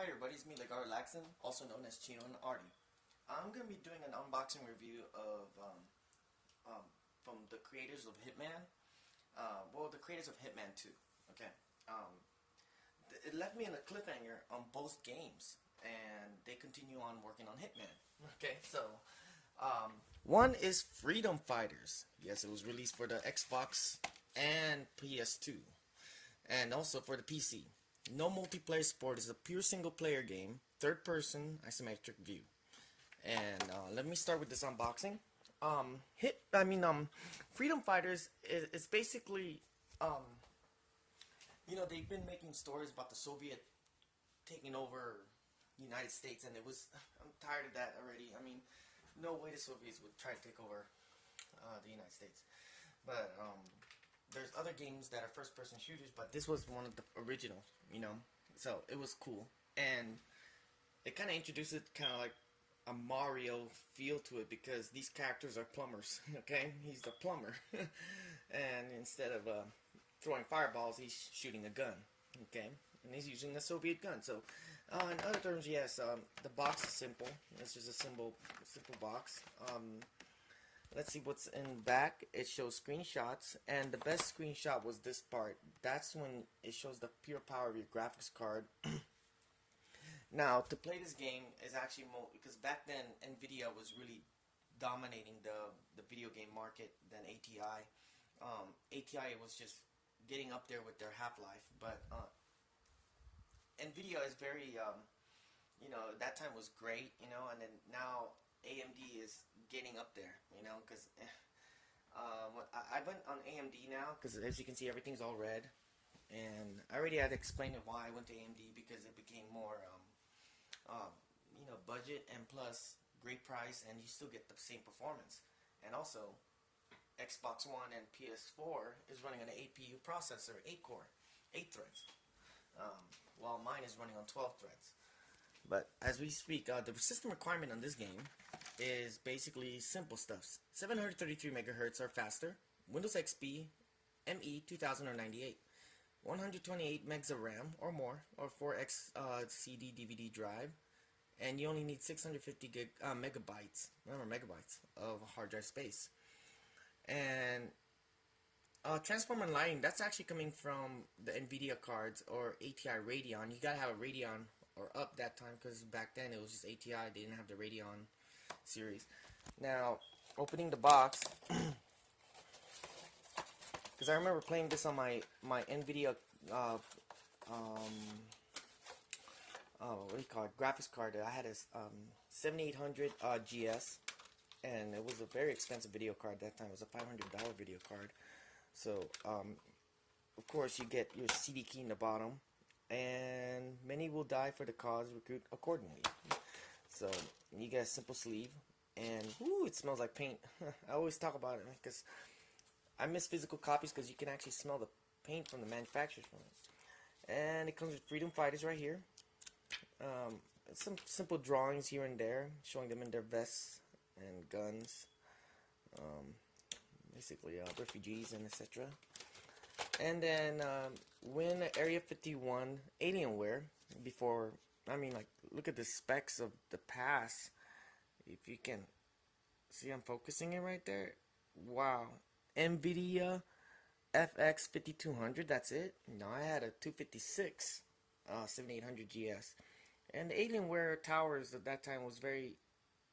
Hi everybody, it's me, Laxon, also known as Chino and Artie. I'm going to be doing an unboxing review of, from the creators of Hitman, the creators of Hitman 2, okay. It left me in a cliffhanger on both games, and they continue on working on Hitman, okay, so, one is Freedom Fighters. Yes, it was released for the Xbox and PS2, and also for the PC. No multiplayer support, is a pure single player game, third person isometric view. And let me start with this unboxing. Freedom Fighters is basically, they've been making stories about the Soviet taking over the United States, and I'm tired of that already. I mean, no way the Soviets would try to take over the United States. But there's other games that are first-person shooters, but this was one of the original, so it was cool, and it kind of introduced it kind of like a Mario feel to it, because these characters are plumbers, okay? He's a plumber, and instead of throwing fireballs, he's shooting a gun, okay? And he's using a Soviet gun. So, in other terms, yes, the box is simple. It's just a simple box. Let's see what's in the back. It shows screenshots, and the best screenshot was this part. That's when it shows the pure power of your graphics card. Now, to play this game is actually more, because back then Nvidia was really dominating the video game market than ATI. ATI was just getting up there with their Half-Life, but Nvidia is very, that time was great, and then now AMD is getting up there, because I went on AMD now, because as you can see, everything's all red, and I already had to explain it why I went to AMD, because it became more, budget, and plus great price, and you still get the same performance. And also, Xbox One and PS4 is running on an APU processor, 8-core, 8 threads, while mine is running on 12 threads. But as we speak, the system requirement on this game is basically simple stuff. 733 megahertz or faster, Windows XP, ME 2000 or 98, 128 megs of RAM or more, or 4x CD DVD drive, and you only need 650 megabytes, remember megabytes, of hard drive space. And transformer lighting, that's actually coming from the Nvidia cards or ATI Radeon. You gotta have a Radeon or up that time, because back then it was just ATI. They didn't have the Radeon series. Now, opening the box, because I remember playing this on my Nvidia what do you call it, graphics card. I had a 7800 GS, and it was a very expensive video card at that time. It was a $500 video card. So of course you get your CD key in the bottom, and many will die for the cause, recruit accordingly. So you get a simple sleeve, and whoo, it smells like paint. I always talk about it because I miss physical copies, because you can actually smell the paint from the manufacturers from it. And it comes with Freedom Fighters right here. Some simple drawings here and there, showing them in their vests and guns, basically refugees and etc. And then when Area 51 Alienware, before, look at the specs of the past. If you can see, I'm focusing it right there. Wow. NVIDIA FX 5200, that's it. No, I had a 256 7800 GS. And the Alienware towers at that time was very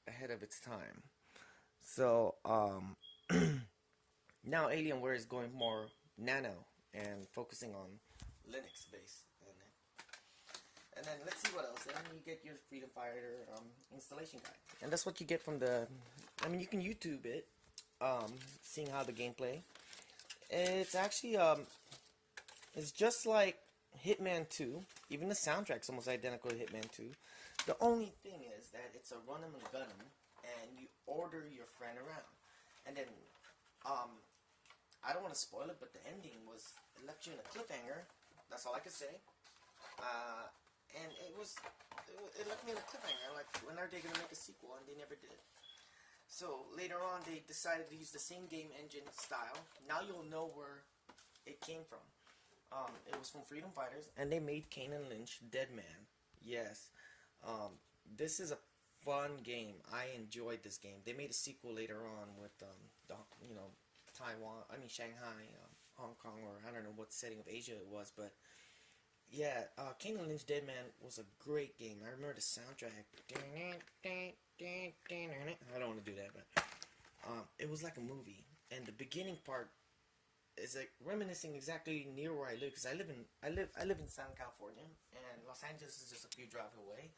ahead of its time. So, now Alienware is going more nano and focusing on Linux base. And then let's see what else. And then you get your Freedom Fighter installation guide. And that's what you get from the, you can YouTube it, seeing how the gameplay. It's actually, it's just like Hitman 2. Even the soundtrack's almost identical to Hitman 2. The only thing is that it's a run 'em and gun 'em, and you order your friend around. And then, I don't want to spoil it, but the ending was, it left you in a cliffhanger. That's all I could say. And it left me in a cliffhanger. Like, when are they going to make a sequel? And they never did. So later on, they decided to use the same game engine style. Now you'll know where it came from. It was from Freedom Fighters, and they made Kane and Lynch Dead Man Yes. This is a fun game. I enjoyed this game. They made a sequel later on with the, you know, Taiwan. I mean Shanghai, Hong Kong, or I don't know what setting of Asia it was, but yeah, Kane and Lynch Dead Man was a great game. I remember the soundtrack. I don't want to do that, but it was like a movie, and the beginning part is like reminiscing exactly near where I live, because I live in Southern California, and Los Angeles is just a few drives away,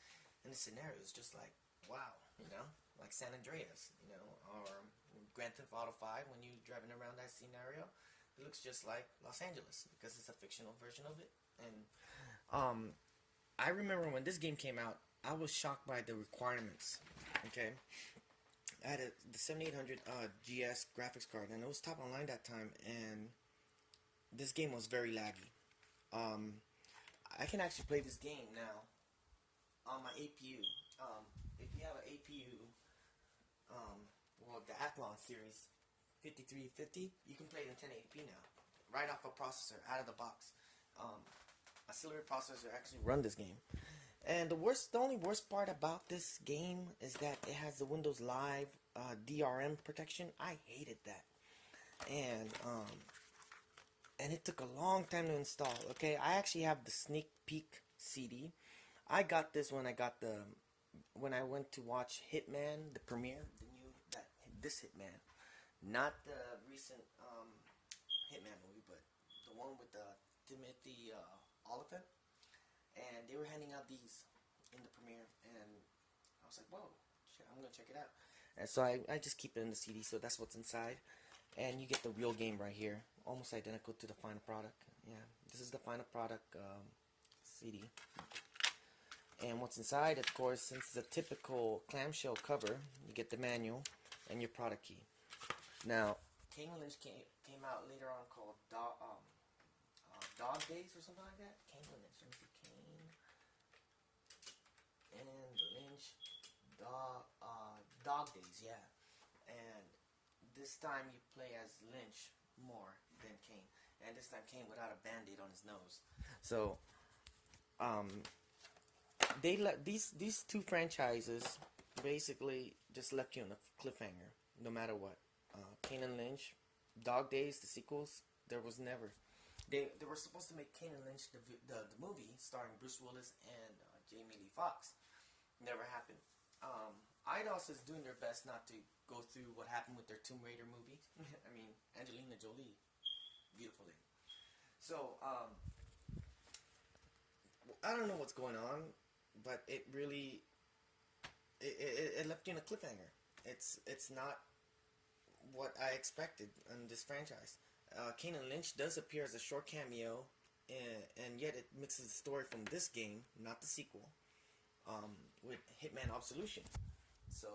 and the scenario is just like wow, you know, like San Andreas, you know, or Grand Theft Auto 5 when you're driving around that scenario. It looks just like Los Angeles because it's a fictional version of it, and um, I remember when this game came out, I was shocked by the requirements. Okay, I had the 7800 GS graphics card, and it was top online that time, and this game was very laggy. Um, I can actually play this game now on my APU. If you have an APU, well, the Athlon series 5350, you can play it in 1080p now, right off a processor, out of the box. Um, Auxiliary processor actually run this game. And the only worst part about this game is that it has the Windows Live DRM protection. I hated that, and it took a long time to install. Okay, I actually have the sneak peek CD. I got this when I went to watch Hitman, the premiere, this Hitman, not the recent Hitman movie, but the one with Timothy Oliphant, and they were handing out these in the premiere, and I was like, whoa, shit, I'm gonna check it out. And so I just keep it in the CD, so that's what's inside, and you get the real game right here, almost identical to the final product. Yeah, this is the final product CD. And what's inside, of course, since it's a typical clamshell cover, you get the manual and your product key. Now, Kane and Lynch came out later on called Dog Days or something like that. Kane and Lynch. Let me see. Kane and Lynch Dog Days, yeah. And this time you play as Lynch more than Kane. And this time Kane without a band-aid on his nose. So, these two franchises basically just left you on a cliffhanger, no matter what. Kane and Lynch, Dog Days, the sequels, there was never. They were supposed to make Kane and Lynch the movie starring Bruce Willis and Jamie Lee Foxx. Never happened. IDOS is doing their best not to go through what happened with their Tomb Raider movie. I mean, Angelina Jolie, beautiful lady. So I don't know what's going on, but it really it left you in a cliffhanger. It's not what I expected in this franchise. Kane and Lynch does appear as a short cameo, and yet it mixes the story from this game, not the sequel, with Hitman Absolution. So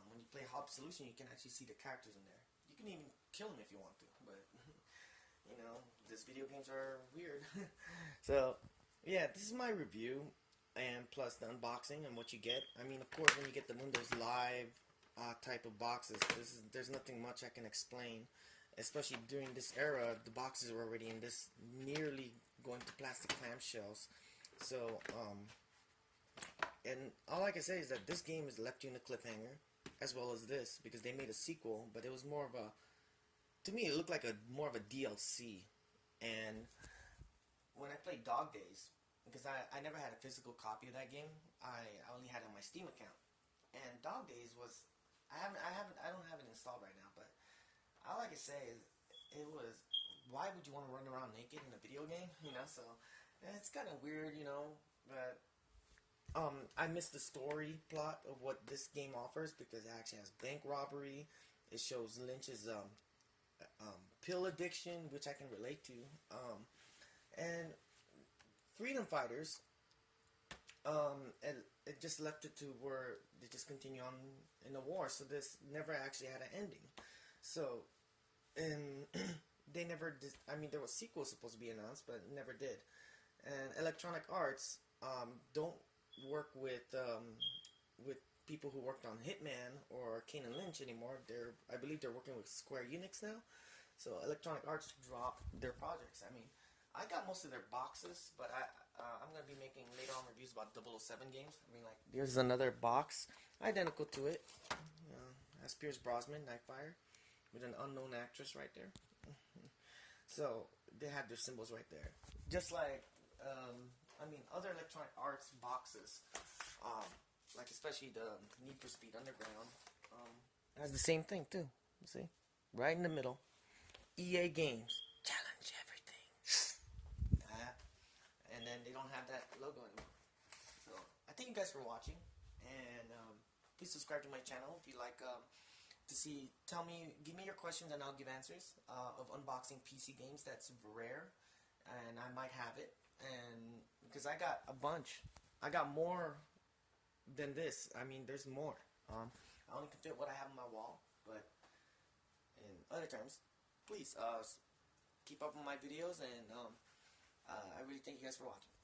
when you play Absolution, you can actually see the characters in there. You can even kill them if you want to, but you know, these video games are weird. So yeah, this is my review, and plus the unboxing and what you get. I mean, of course, when you get the Windows Live type of boxes, there's nothing much I can explain. Especially during this era, the boxes were already in this nearly going to plastic clamshells. So, and all I can say is that this game has left you in a cliffhanger, as well as this, because they made a sequel, but it was more of a, to me, it looked like more of a DLC. And when I played Dog Days, because I never had a physical copy of that game, I only had it on my Steam account. And Dog Days was, I don't have it installed right now, but all I can say is, it was, why would you want to run around naked in a video game? You know, so it's kind of weird, you know, but I missed the story plot of what this game offers, because it actually has bank robbery. It shows Lynch's pill addiction, which I can relate to, and freedom fighters. And it just left it to where they just continue on in the war. So this never actually had an ending. So, and they never did. I mean, there was sequels supposed to be announced, but it never did. And Electronic Arts don't work with people who worked on Hitman or Kane and Lynch anymore. I believe they're working with Square Enix now. So Electronic Arts dropped their projects. I mean, I got most of their boxes, but I'm gonna be making later on reviews about 007 games. I mean, like, there's another box identical to it. That's Pierce Brosnan, Nightfire, with an unknown actress right there. So they have their symbols right there, just like other Electronic Arts boxes, like especially the Need for Speed Underground, has the same thing too. You see, right in the middle, EA Games, challenge everything. And then they don't have that logo anymore. So I thank you guys for watching, and please subscribe to my channel if you like to see. Give me your questions, and I'll give answers of unboxing PC games that's rare, and I might have it. And because I got a bunch, I got more than this. I mean, there's more. I only can fit what I have on my wall, but in other terms, please keep up with my videos, and I really thank you guys for watching.